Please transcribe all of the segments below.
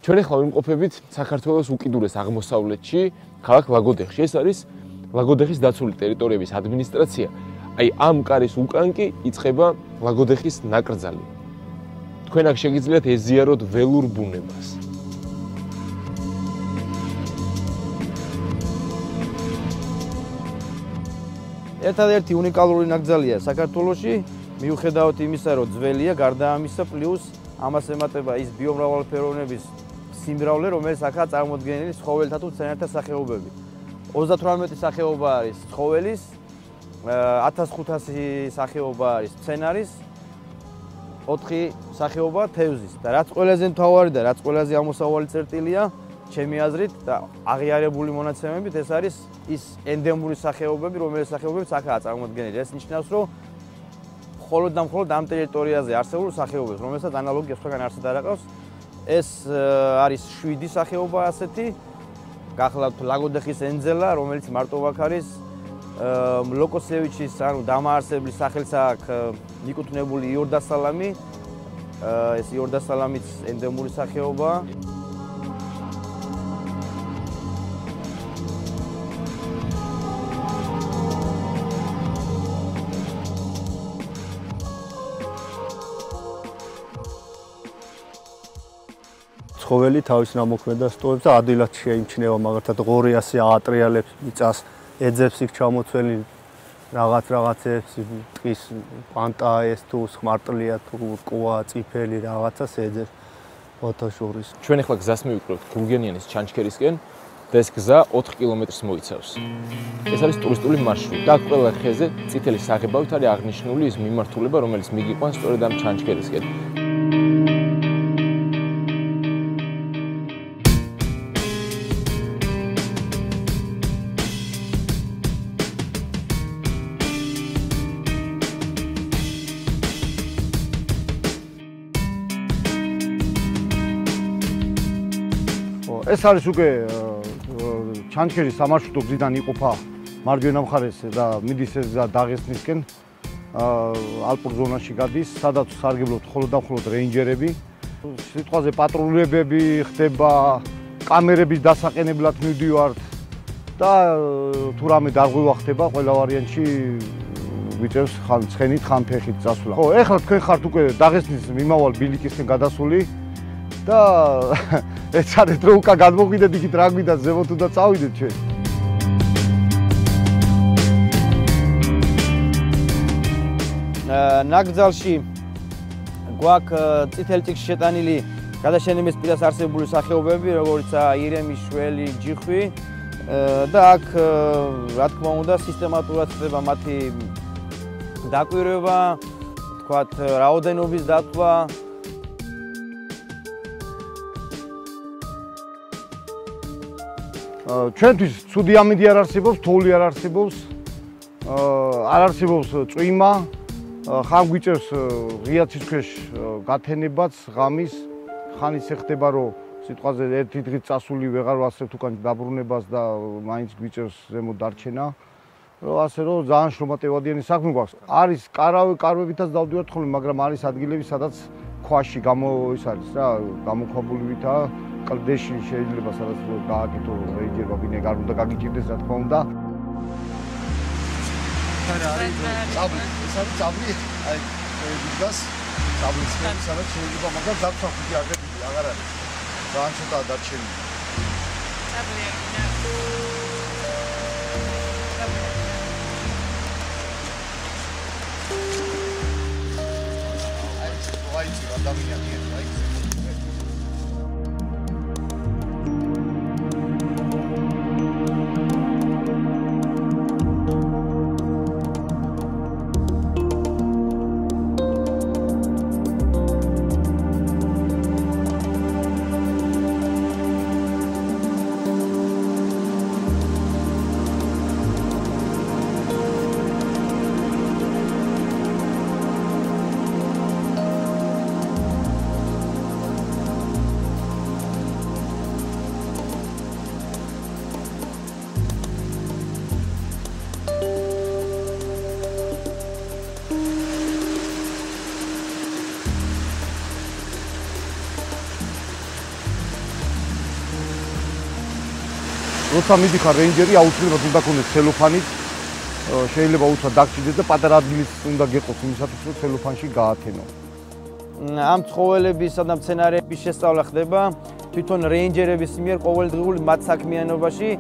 ჩვენ ახლა ვიმყოფებით საქართველოს უკიდურეს აღმოსავლეთში, ქალაქ ლაგოდეხში. ეს არის ლაგოდეხის დაცული ტერიტორიების ადმინისტრაცია. აი ამ კარის უკან კი იწყება ლაგოდეხის ნაკრძალი. თქვენ აქ შეგიძლიათ ეზიაროთ ველურ ბუნებას. ერთადერთი უნიკალური ნაკრძალია საქართველოში, მიუხედავად იმისა, რომ ძველია, გარდა ამისა, პლუს ამას ემატება ის ბიომრავალფეროვნების სიმრავლე, რომელიც აქაა წარმოდგენილი ცხოველთა თუ მცენარეთა სახეობები. 38 სახეობა არის ცხოველის, 1500 სახეობა არის მცენარის, 4 სახეობა თევზის. და რაც ყველაზე მთავარი და რაც ყველაზე ამოსავალი წერტილია, ჩემი აზრით და აღიარებული მონაცემებით, ეს არის ის ენდემური სახეობები, რომელიც სახეობებიც აქაა წარმოდგენილი. ეს ნიშნავს, რომ მხოლოდ და მხოლოდ ამ ტერიტორიაზე არსებულ სახეობებს, რომელსაც ანალოგია სხვაგან არსად არ აყავს. ეს არის 7 სახეობა ასეთი. გახლავთ ლაგოდეხის ენძელა, რომელიც მარტო აქ არის. ლოკოსევიჩის, ანუ დამაარსებლის სახელს აქვს მიკუთვნებული იორდასალამი. ეს იორდასალამიც ენდემური სახეობაა. ცხოველი თავის ნამოქმედას ტოვებს და ადვილად შეიმჩნევა, მაგალითად ღორი ასე აატრიალებს მიწას, ეძებს იქ ჩამოცველი რაღაცებს, ტყის პანტა ეს თუ ხმარტლია თუ რკვა, წიფელი რაღაცას ეძებს ფოთაშორის. ჩვენ ახლა გზას მივიკვრევთ გურგენიანის ჩანჩქერისკენ და ეს გზა 4 კილომეტრს მოიცავს. ეს არის ტურისტული მარშრუტი და აქ ყველა ხეზე წითელი საღებავით არის აღნიშნული ის მიმართულება, რომელიც მიგიყვანს სწორედ ამ ჩანჩქერისკენ. ეს არის უკვე ჩანჩქერის სამარშრუტო გზიდან იყოფა მარჯვენა მხარეს და მიდის ეს გზა დაღესტნისკენ ალპურ ზონაში გადის, სადაც სარგებლობთ მხოლოდ და მხოლოდ რეინჯერები. სიტყვაზე პატრულებები ხდება, კამერების დასაყენებლად მივდივართ და თუ რამე დარღვევა ხდება, ყველა ვარიანტში გვიწევს ცხენით, ხანფეხით წასვლა. ხო, ეხლა თქვენ ხართ უკვე დაღესტნის მიმავალ ბილიკისკენ გადასული და ეცადეთ რომ უკან გადმოგვიდეთ იქით რა გვიდათ ზემოთ უნდა წავიდეთ ჩვენ. ნაკრძალში გვაქვს წითელ წიგნში შეტანილი გადაშენების პირას არსებული სახეობები, როგორიცაა ირემი, შველი, ჯიხვი და აქ რა თქმა უნდა სისტემატურად ხდება მათი დაკვირვება, თქვათ რაოდენობის დათვლა. ჩვენთვის ცუდი ამინდი არ არსებობს, თოვლი არ არსებობს, არ არსებობს წვიმა, ხან გვიწევს ღია ცის ქვეშ გათენებაც, ღამის, ხან ისე ხდება, რომ სიტყვაზე ერთი დღით წასული ვეღარ ვასწრებთ უკან დაბრუნებას და მაინც გვიწევს ზემოთ დარჩენა. ასე რომ ძალიან შრომატევადიანი საქმე გვაქვს. არის კარვებითაც დავდივართ ხოლმე, მაგრამ არის ადგილები, სადაც ქვაში ის არის რა, გამოქვაბულივითაა. კლდეში შეიძლება სადაც გააკეთო რეინჯერმა ბინე არ უნდა გაგიჭირდეს რა თქმა უნდა. ეს არის წაბლი, აი ეს წაბლის სადაც შეიძლება მაგრამ დაცვა ხუთი აგებია, აღარ არის. ძალიან ცოტაა დარჩენილი. წაბლი აი ეს ადამიანია, აი როცა მიდიხარ რეინჯერი, აუცილებლად უნდა გქონდეს ცელოფანით. შეიძლება უთხრა დაგჭირდეს და პატარა ადგილის უნდა გეყოს იმისათვის, რომ ცელოფანში გაათენო. ამ ცხოველებისა და მცენარეების შესწავლა ხდება თვითონ რეინჯერების მიერ ყოველდღიურ მათ საქმიანობაში.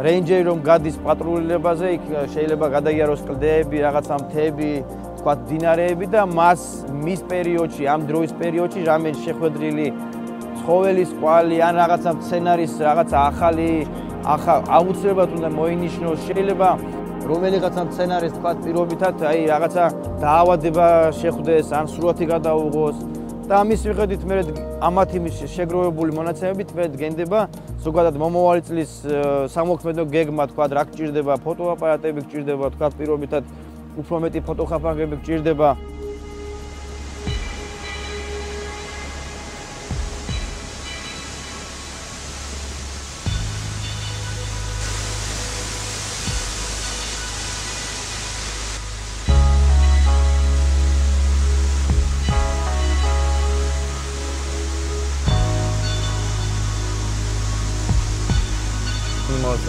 რეინჯერი რომ გადის პატრულირებაზე, იქ შეიძლება გადაიაროს კლდეები, რაღაცა მთები, თქვა დინარეები და მის პერიოდში, ამ დროის პერიოდში რამე შეხვედრილი ცხოველის ყვალი ან რაღაცა მცენარის რაღაცა ახალი აუცილებლად უნდა მოინიშნოს. შეიძლება რომელიღაცა მცენარის თქვა პირობითად აი რაღაცა დაავადება შეხვდეს ან სურათი გადაუღოს და ამის მიხედვით მე ამათ იმის შეგროვებული მონაცემებით მე გენდება ზოგადად მომავალი წლის სამოქმედო გეგმა თქვა რა გჭირდება, ფოტოაპარატები გჭირდება, თქვა პირობითად უფრო მეტი ფოტოხაფანგები გჭირდება.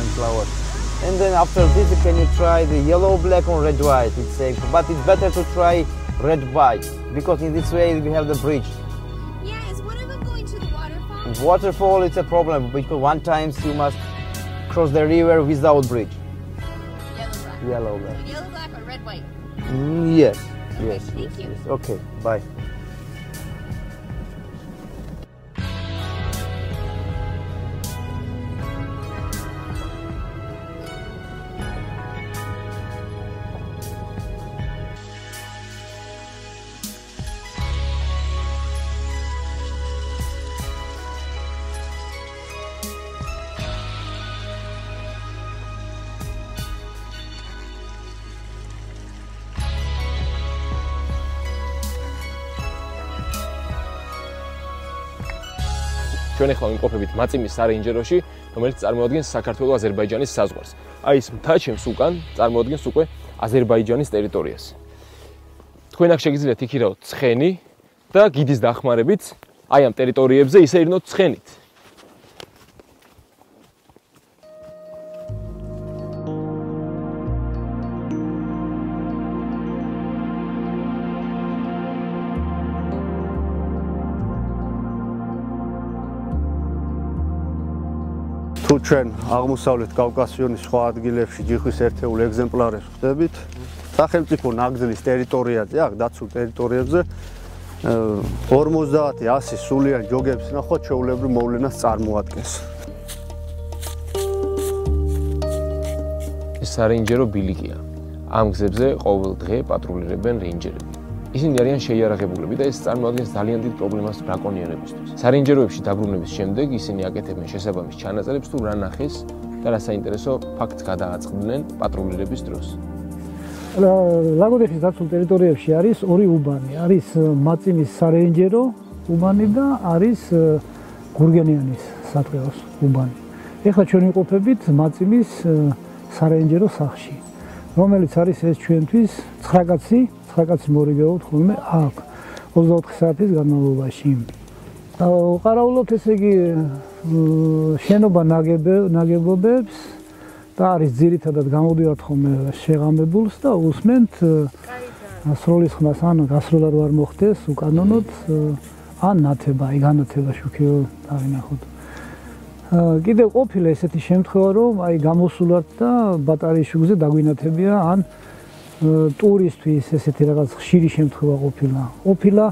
And flowers. And then after this can you try the yellow, black or red, white. It's safe, but it's better to try red, white because in this way we have the bridge. Yes, what about going to the waterfall? Waterfall it's a problem because one time you must cross the river without bridge. Yellow, black. Yellow, black. Yellow, black or red, white? Yes, Okay, yes, thank yes, you. yes. Okay, bye. ჩვენ ახლა ვიმყოფებით მაწიმის სარეინჯეროში, რომელიც წარმოადგენს საქართველოს-აზერბაიჯანის საზღვარს. აი ეს მთა ჩემს უკან წარმოადგენს უკვე აზერბაიჯანის ტერიტორიას. თქვენ აქ შეგიძლიათ იქირავოთ ცხენი და გიდის დახმარებით აი ამ ტერიტორიებზე ისე ირნოთ ცხენით. თუ ჩვენ აღმოსავლეთ კავკასიონის სხვა ადგილებში ჯიხვის ერთეულ ეგზემპლარებს ხვდებით, სახელმწიფო ნაგზლის ტერიტორიაზე, აქ დაცულ ტერიტორიებზე 50-100 სულიან ჯოგებს ნახოთ ჩვეულებრივ მოვლენას წარმოადგენს. ეს სარეინჯერო ბილიკია. ამ გზებზე ყოველ დღე პატრულირებენ რეინჯერები. ისინი არიან შეიარაღებულები და ეს წარმოადგენს ძალიან დიდ პრობლემას ბრაკონიერებისთვის. სარეინჯეროებში დაბრუნების შემდეგ ისინი აკეთებენ შესაბამის ჩანაწერებს თუ რა ნახეს და რა საინტერესო ფაქტს გადააწყდნენ პატრულირების დროს. ლაგოდეხის დაცულ ტერიტორიებში არის ორი უბანი. არის მაწიმის სარეინჯერო უბანი და არის გურგენიანის სატყეოს უბანი. ეხლა ჩვენ ვიმყოფებით მაწიმის სარეინჯერო სახლში, რომელიც არის ეს ჩვენთვის 9 კაცი მორიგეობთ ხოლმე აქ 24 საათის განმავლობაში. ვყარაულობთ ესე იგი შენობა ნაგებობებს და არის ძირითადად გამოდივართ ხოლმე შეღამებულს და უსმენთ სროლის ხმას ან გასროლა არ მოხდეს უკანონოდ ან ნათება, აი განათება შუქიო დავინახოთ. კიდევ ყოფილა ესეთი შემთხვევა რომ აი გამოსულართ და ბატარეის შუქზე დაგვინათებია ან ტურისთვის ესეთი რაღაც ხშირი შემთხვევა ყოფილა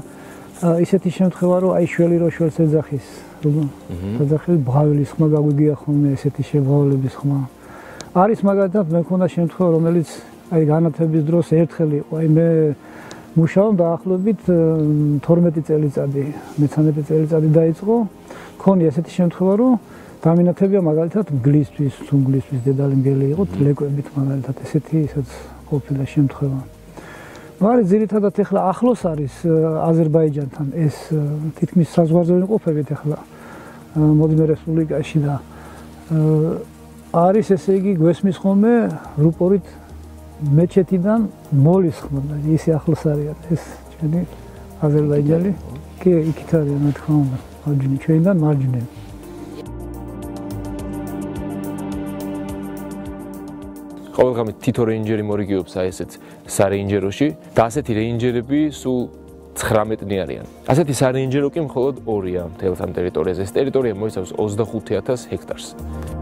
ისეთი შემთხვევა რომ აი შველი რო შველს ეძახის ეძახის ბღავილის ხმა გაგვიგია ხოლმე ესეთი შებრავლების ხმა არის მაგალითად მე მქონდა შემთხვევა რომელიც აი განათების დროს ერთხელ იყო აი მე მუშაობ დაახლოებით 12 წელიწადი 13 წელიწადი დაიწყო მქონია ესეთი შემთხვევა რომ დამინათებია მაგალითად მგლისთვის თუნგლისთვის დედალი მგელი იყო ლეკვებით მაგალითად ესეთი ისაც ყოფილა შემთხვევა. მაგრამ ძირითადად ახლა ახლოს არის აზერბაიჯანთან ეს თითქმის საზღვარზე ვიმყოფებით ახლა მოდიმე რესპუბლიკაში და არის ესე იგი გვესმის ხოლმე რუპორით მეჩეთიდან მოლის ხმა და ისე ახლოს არის ეს ჩვენი აზერბაიჯანი კი იქით არის რა თქმა უნდა მარჯვნივ ჩვენიდან მარჯვნივ ყოველდღე თითო რეინჯერი მორიგიობს აი ესეთ სარეინჯეროში და ასეთი რეინჯერები სულ 19-ნი არიან. ასეთი სარეინჯერო კი მხოლოდ 2-ია მთელს ამ ტერიტორიაზე. ეს ტერიტორია მოიცავს 25000 ჰექტარს.